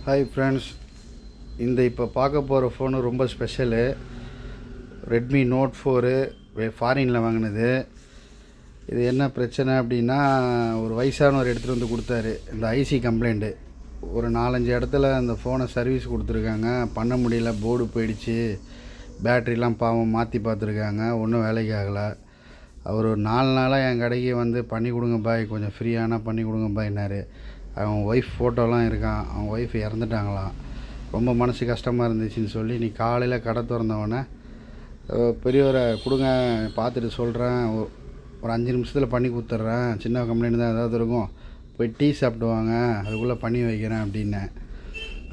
Hi friends, இப்போ பார்க்க போகிற ஃபோனு ரொம்ப ஸ்பெஷலு. ரெட்மி நோட் 4 ஃபாரினில் வாங்கினது. இது என்ன பிரச்சனை அப்படின்னா, ஒரு வயசானவர் எடுத்துகிட்டு வந்து கொடுத்தாரு. இந்த ஐசி கம்ப்ளைண்ட்டு ஒரு 4-5 இடத்துல அந்த ஃபோனை சர்வீஸ் கொடுத்துருக்காங்க, பண்ண முடியல, போர்டு போயிடுச்சு, பேட்ரிலாம் பாவம் மாற்றி பார்த்துருக்காங்க, ஒன்றும் வேலைக்கு ஆகலை. அவர் ஒரு 4 நாளாக என் கடைக்கு வந்து பண்ணி கொடுங்க பாய், கொஞ்சம் ஃப்ரீயானால் பண்ணி கொடுங்க பாய்னார். அவங்க ஒய்ஃப் ஃபோட்டோலாம் இருக்கான், அவங்க ஒய்ஃப் இறந்துட்டாங்களாம். ரொம்ப மனசு கஷ்டமாக இருந்துச்சுன்னு சொல்லி நீ காலையில் கடை திறந்தவொடனே பெரியவரை கொடுங்க, பார்த்துட்டு சொல்கிறேன், ஒரு 5 நிமிஷத்தில் பண்ணி கொடுத்துட்றேன், சின்ன கம்ப்ளைண்ட் தான் ஏதாவது இருக்கும், போய் டீ சாப்பிடுவாங்க, அதுக்குள்ளே பண்ணி வைக்கிறேன் அப்படின்னேன்.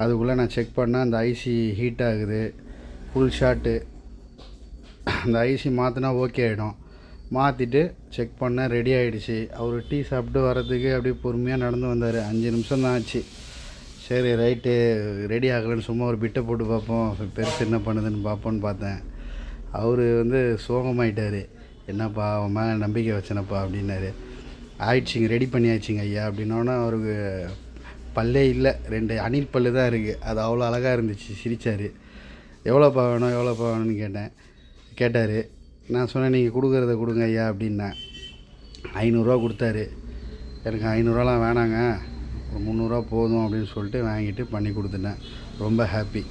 அதுக்குள்ளே நான் செக் பண்ணேன், அந்த ஐசி ஹீட் ஆகுது, ஃபுல் ஷாட்டு. அந்த ஐசி மாற்றினா ஓகே ஆகிடும். மாற்றிட்டு செக் பண்ண ரெடி ஆகிடுச்சு. அவர் டீ சாப்பிட்டு வரதுக்கு அப்படியே பொறுமையாக நடந்து வந்தார். 5 நிமிஷம் தான் ஆச்சு. சரி ரைட்டு, ரெடி ஆகலைன்னு சும்மா ஒரு பிட்டை போட்டு பார்ப்போம், பெருசு என்ன பண்ணுதுன்னு பார்ப்போன்னு பார்த்தேன். அவர் சோகமாயிட்டார். என்னப்பா அவன் மேலே நம்பிக்கை வச்சனப்பா அப்படின்னாரு. ஆயிடுச்சிங்க, ரெடி பண்ணியாச்சுங்க ஐயா அப்படின்னோடனே அவருக்கு பல்லே இல்லை, 2 அணில் பல்லு தான் இருக்குது. அது அவ்வளோ அழகாக இருந்துச்சு. சிரித்தார். எவ்வளோப்பா வேணும்னு கேட்டார். நான் சொன்னேன், நீங்கள் கொடுக்குறத கொடுங்க ஐயா அப்படின்னேன். 500 கொடுத்தாரு. எனக்கு 500 வேணாங்க, ஒரு 300 போதும் அப்படின்னு சொல்லிட்டு வாங்கிட்டு பண்ணி கொடுத்துட்டேன். ரொம்ப ஹாப்பி.